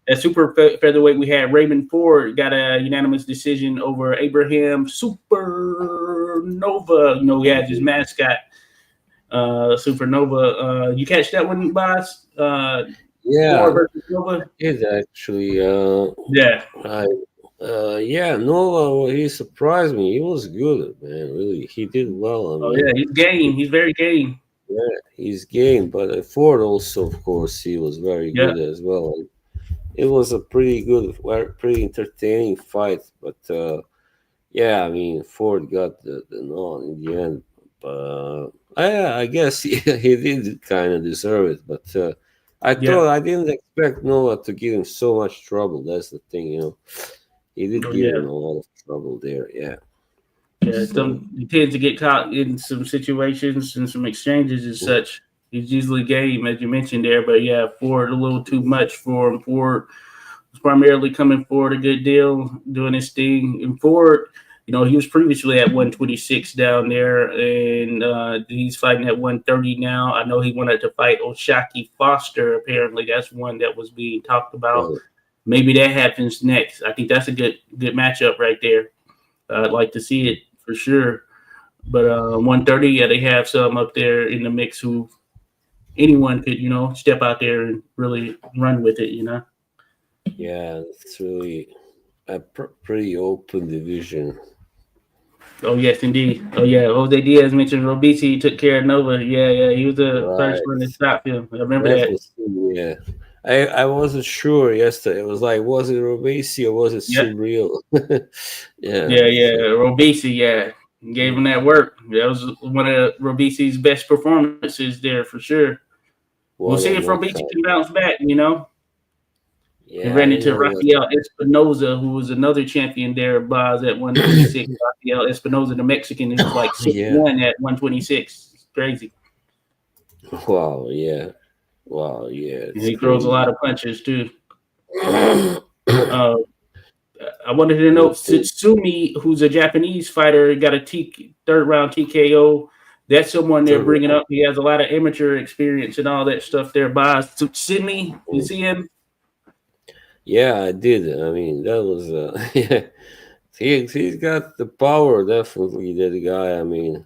at super featherweight, we had Raymond Ford got a unanimous decision over Abraham Supernova. He had his mascot, Supernova. You catch that one, boss?
yeah,
Ford versus Nova.
it actually.
Yeah.
I, yeah, Nova. He surprised me. He was good, man. Really, he did well. I
Oh
mean,
yeah, he's game. He's very game.
yeah, he's game. But Ford also, of course, he was very
Yeah,
good as well. It was a pretty good, pretty entertaining fight. But yeah, I mean, Ford got the nod in the end. But I guess he did kind of deserve it. But
yeah.
I didn't expect Noah to give him so much trouble. That's the thing, you know. He did
Oh
give
yeah,
him a lot of trouble there. Yeah.
yeah.
So
He tends to get caught in some situations and some exchanges and such. He's usually game, as you mentioned there, but yeah, Ford a little too much for him. Ford was primarily coming forward a good deal, doing his thing. And Ford, he was previously at 126 down there, and he's fighting at 130 now. I know he wanted to fight Oshaki Foster. Apparently, that's one that was being talked about.
well,
Maybe that happens next. I think that's a good matchup right there. I'd like to see it for sure. But 130, yeah, they have some up there in the mix who anyone could, step out there and really run with it.
yeah, it's really a pretty open division.
Oh yes, indeed. Oh yeah, Jose Diaz mentioned Robisi took care of Nova. Yeah, yeah, he was the first
Right.
one to stop him. I remember
That
that.
was yeah. I wasn't sure yesterday. It was like, was it Robesi or was it
Yeah,
Subriel? Yeah.
yeah.
So
Robisi, yeah, gave him that work. That was one of Robisi's best performances there for sure. We'll
what
see
a
if Robisi
knockout.
can bounce back. He
Yeah,
ran
I
into
know what.
Rafael Espinoza, who was another champion there, Boz, at 126. Rafael Espinoza, the Mexican, who's like six
Yeah.
one at 126. It's crazy.
Wow. Yeah. Wow. Yeah.
And
It's
he throws a lot
crazy.
of punches too. Uh, I wanted to know
We'll see.
Sutsumi, who's a Japanese fighter, got a third round TKO. That's someone they're
Third
bringing
round.
up. He has a lot of amateur experience and all that stuff there. Boz Sutsumi, you
Mm.
see him?
Yeah, I did. I mean, that was yeah. He's got the power, definitely. That guy. I mean,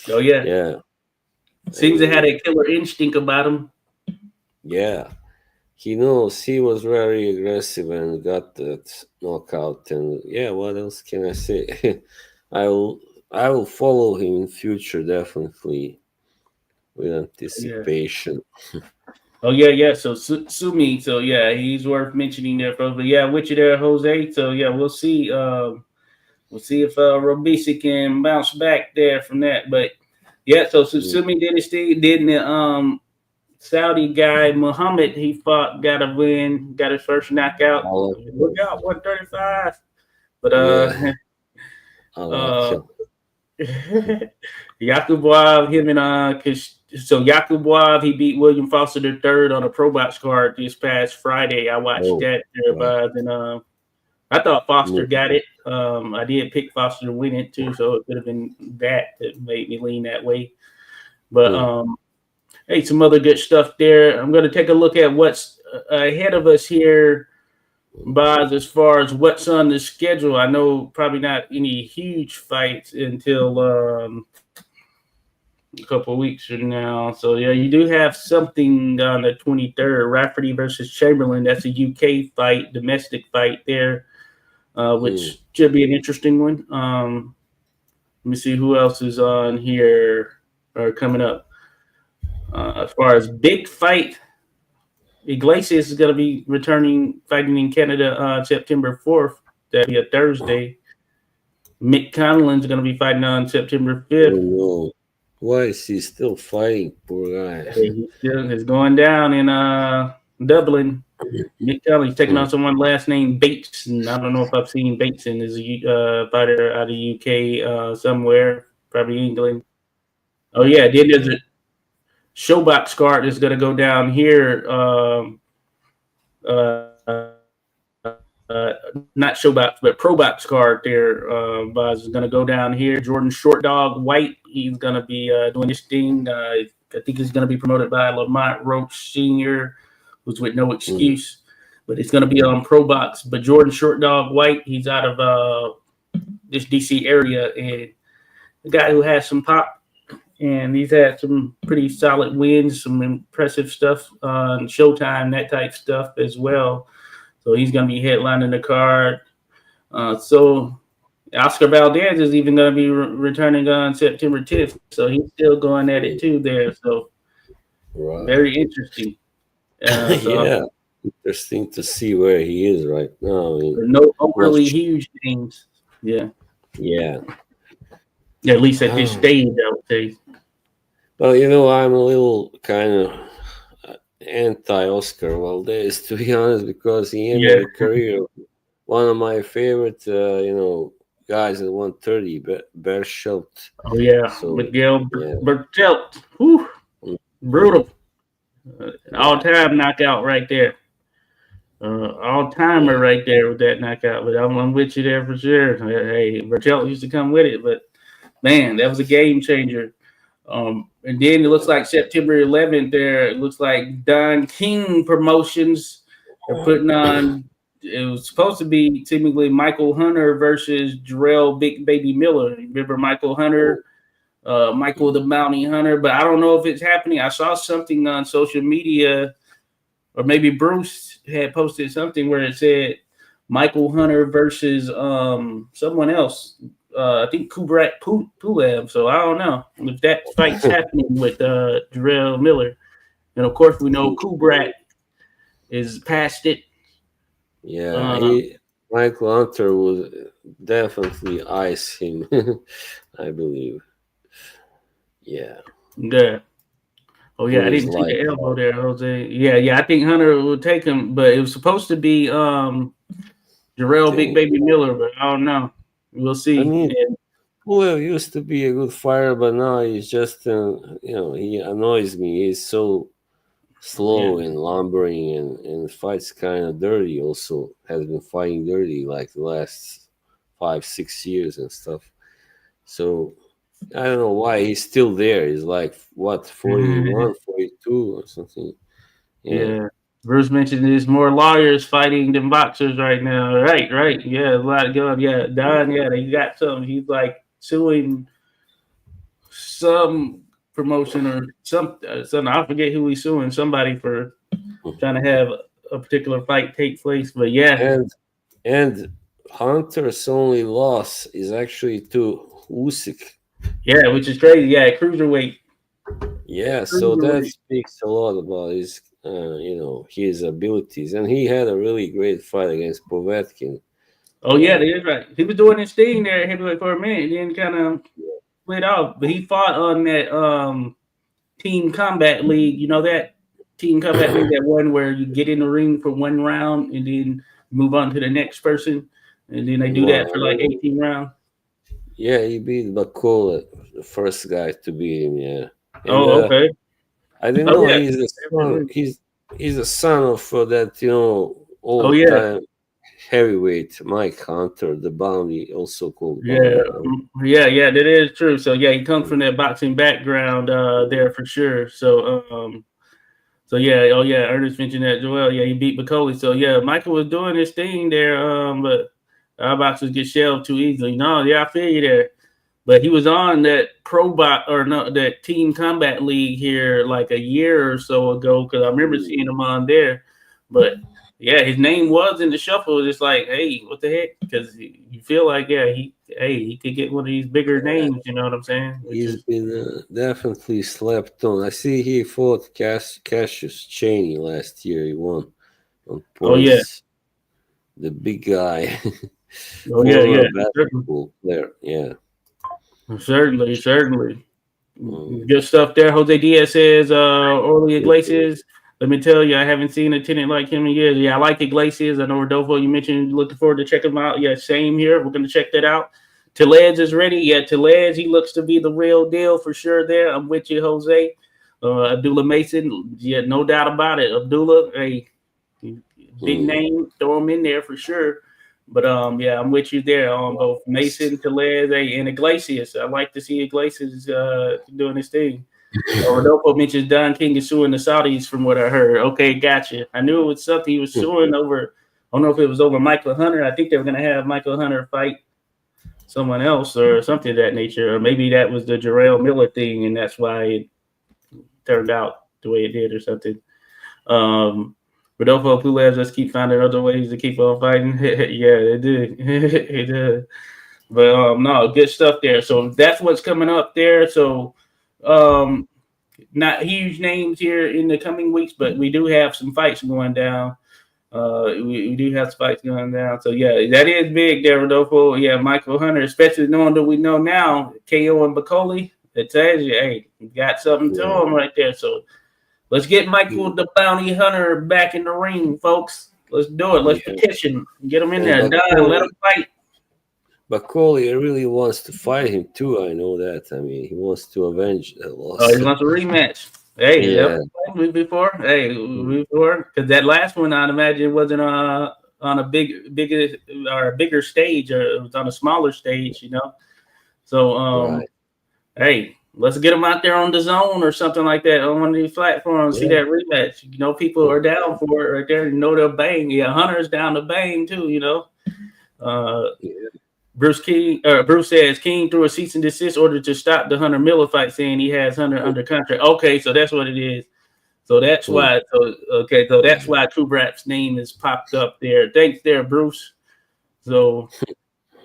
Oh yeah,
yeah. I
seems to have
mean,
a killer instinct about him.
yeah. He knows he was very aggressive and got that knockout. And yeah, what else can I say? I will I will follow him in future definitely with
Yeah.
anticipation.
Oh yeah, yeah. So Sumi, so yeah, he's worth mentioning there, folks. But yeah, with you there, Jose. So yeah, we'll see. We'll see if Robisi can bounce back there from that. But yeah, so
Mm.
Sumi did his thing. Then the Saudi guy Muhammad, he fought, got a win, got his first knockout.
I like
Look
him.
out, 135. But
Yeah, I like
uh
him.
Yakubov, him and so Yakubov, he beat William Foster the third on a Pro Box card this past Friday. I watched
Oh,
that there,
right.
but then I thought Foster
Mm.
got it. I did pick Foster to win it too, so it could have been that made me lean that way. But
Mm.
hey, some other good stuff there. I'm going to take a look at what's ahead of us here, Boz, as far as what's on the schedule. I know probably not any huge fights until a couple of weeks from now. So yeah, you do have something on the 23rd, Rafferty versus Chamberlain. That's a UK fight, domestic fight there,
Mm.
which should be an interesting one. me see who else is on here or coming up. As far as big fight, Iglesias is going to be returning fighting in Canada on September 4th. That'll be a Thursday. Mick Conlan's going to be fighting on September
Oh
5th.
no. Why is he still fighting? Poor guy.
He still is going down in Dublin. Mick Conlan's taking on someone last name Bateson. I don't know if I've seen Bateson is a fighter out of UK somewhere, probably England. Oh yeah, then there's a Showbox card that's going to go down here. Uh, Not Showbox, but ProBox card there. Is going to go down here. Jordan Short Dog White, he's going to be doing this thing. I think he's going to be promoted by Lamont Roach Sr., who's with No Excuse. But it's going to be on ProBox. But Jordan Short Dog White, he's out of this DC area, and the guy who has some pop, and he's had some pretty solid wins, some impressive stuff on Showtime, that type stuff as well. So he's going to be headlining the card. So Oscar Valdez is even going to be returning on September 10th. So he's still going at it too there. So very interesting.
Yeah, interesting to see where he is right now. I mean,
no overly huge things. Yeah.
Yeah.
At least at this stage, I would say.
Well, I'm a little kind of anti-Oscar Valdez, to be honest, because he ended a career. One of my favorite, guys at 130, Berchelt.
Oh yeah, so, Miguel Berchelt. Whew. Brutal. All-time knockout right there. All-timer right there with that knockout. But I'm with you there for sure. Hey, Berchelt used to come with it, but man, that was a game changer. And then it looks like September 11th there, it looks like Don King Promotions are putting on, it was supposed to be seemingly Michael Hunter versus Jarrell Big Baby Miller. Remember Michael Hunter, Michael the Bounty Hunter, but I don't know if it's happening. I saw something on social media, or maybe Bruce had posted something where it said Michael Hunter versus someone else. I think Kubrat Pulev. So I don't know if that fight's happening with Jarrell Miller. And of course, we know Kubrat is past it.
Yeah, Michael Hunter will definitely ice him, I believe. Yeah.
Yeah. Oh yeah, I didn't see the elbow there, Jose. Yeah. I think Hunter will take him, but it was supposed to be Jarrell Big Baby Miller, but I don't know. We'll see.
I mean, Pulev used to be a good fighter, but now he's just, he annoys me. He's so slow and lumbering and fights kind of dirty. Also has been fighting dirty like the last 5-6 years and stuff. So I don't know why he's still there. He's like, what, 41, 42 or something.
Yeah. Bruce mentioned there's more lawyers fighting than boxers right now. Right. Yeah, a lot going. Yeah, Don. Yeah, he got some. He's like suing some promotion or some. I forget who he's suing. Somebody for trying to have a particular fight take place. But yeah,
and Hunter's only loss is actually to Usyk.
Yeah, which is crazy. Yeah, cruiserweight.
Yeah, so that speaks a lot about his. His abilities, and he had a really great fight against Povetkin.
Oh yeah, that is right. He was doing his thing there at heavyweight for a minute, then kind of split off. But he fought on that Team Combat League. You know that Team Combat League, that one where you get in the ring for one round and then move on to the next person, and then they do that for like 18 rounds.
Yeah, he beat Bakol, the first guy to beat him. Yeah. And,
okay.
I didn't know he's the son. He's a son of that old time heavyweight Mike Hunter, the Bounty, also called.
Yeah, that is true. So yeah, he comes from that boxing background there for sure. So Ernest mentioned that as well. Yeah, he beat Bacoli. So yeah, Michael was doing his thing there, but our boxers get shelved too easily. No, yeah, I feel you there. But he was on that that Team Combat League here like a year or so ago, because I remember seeing him on there. But yeah, his name was in the shuffle. It's like, hey, what the heck? Because you feel like, he hey, he could get one of these bigger names. You know what I'm saying? Which
He's
is
been definitely slept on. I see he fought Cassius Chaney last year. He won on
oh yeah,
points. The big guy,
oh yeah, yeah,
former basketball player. Yeah.
certainly, certainly.
Mm.
Good stuff there. Jose Diaz says, Orly Iglesias. Let me tell you, I haven't seen a tenant like him in years. Yeah, I like Iglesias. I know Rodolfo, you mentioned looking forward to check him out. Yeah, same here. We're going to check that out. Telez is ready. Yeah, Telez, he looks to be the real deal for sure there. I'm with you, Jose. Abdullah Mason, yeah, no doubt about it. Abdullah, a big
Mm.
name, throw him in there for sure. But yeah, I'm with you there on both Mason, Telez, and Iglesias. I like to see Iglesias doing his thing. Rodolfo mentions Don King is suing the Saudis, from what I heard. Okay, gotcha. I knew it was something he was suing over. I don't know if it was over Michael Hunter. I think they were going to have Michael Hunter fight someone else or something of that nature. Or maybe that was the Jarrell Miller thing, and that's why it turned out the way it did or something. Um, Rodolfo Pulev just keep finding other ways to keep on fighting. Yeah, it did. It did. But no, good stuff there. So that's what's coming up there. So um, not huge names here in the coming weeks, but we do have some fights going down. We do have some fights going down. So yeah, that is big there, Rodolfo. Yeah, Michael Hunter, especially knowing that we know now KO and Bacoli. It tells you, hey, you got something to
Yeah.
him right there. So let's get Michael the Bounty Hunter back in the ring, folks. Let's do it. Let's
Yeah.
petition. Get him in
And
there. Don, let him fight.
Bacolli really wants to fight him too. I know that. I mean, he wants to avenge that
Oh,
loss.
he wants a rematch. Hey, yep.
Yeah.
Before, hey, before, because that last one, I'd imagine wasn't on a bigger stage, or it was on a smaller stage, you know. So,
Right.
hey, let's get him out there on the zone or something like that on one of these platforms. See
Yeah.
that rematch. You know, people are down for it right there. You know, they'll bang. Yeah, Hunter's down to bang too. You know.
Yeah.
Bruce says King threw a cease and desist order to stop the Hunter Miller fight, saying he has Hunter under contract. Okay, so that's what it is. So that's
Mm.
why. So that's why Kubrap's name is popped up there. Thanks, there, Bruce. So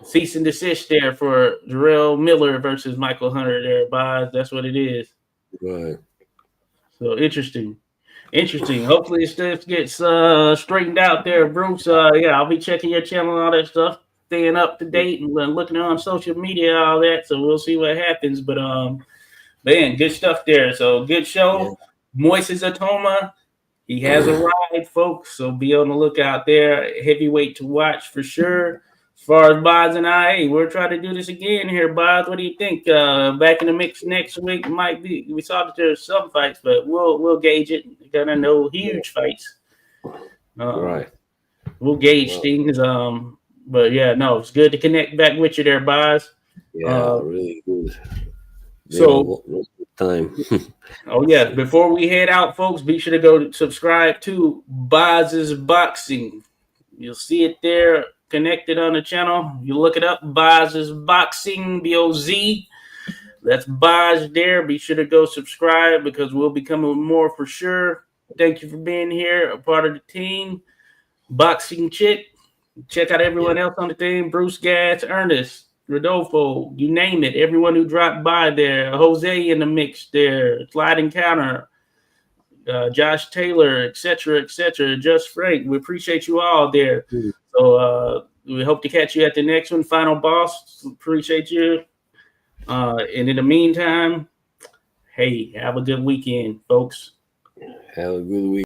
cease and desist there for Jarrell Miller versus Michael Hunter. There, Boz. That's what it is.
Right.
So interesting. Interesting. Hopefully, stuff gets straightened out there, Bruce. Yeah, I'll be checking your channel and all that stuff, staying up to date and looking on social media, all that. So we'll see what happens. But man, good stuff there. So good
Yeah.
show. Moises Itauma, he has arrived, folks. So be on the lookout there. Heavyweight to watch for sure. As far as Boz and I, hey, we're trying to do this again here, Boz. What do you think? Back in the mix next week might be. We saw that there's some fights, but we'll gauge it. Gonna know huge fights.
Right.
We'll gauge
Well,
things. But yeah, no, it's good to connect back with you there, Boz.
yeah, really good. Been a
So
long time.
oh yeah, before we head out, folks, be sure to go subscribe to Boz's Boxing. You'll see it there connected on the channel. You look it up, Boz's Boxing, B-O-Z. That's Boz there. Be sure to go subscribe because we'll be coming with more for sure. Thank you for being here, a part of the team. Boxing Chit. Check out everyone else on the team. Bruce Gas, Ernest, Rodolfo, you name it. Everyone who dropped by there. Jose in the mix there. Sliding Counter. Josh Taylor, etc., etc. Just Frank. We appreciate you all there. So we hope to catch you at the next one. Final Boss, appreciate you. And in the meantime, hey, have a good weekend, folks.
Have a good week.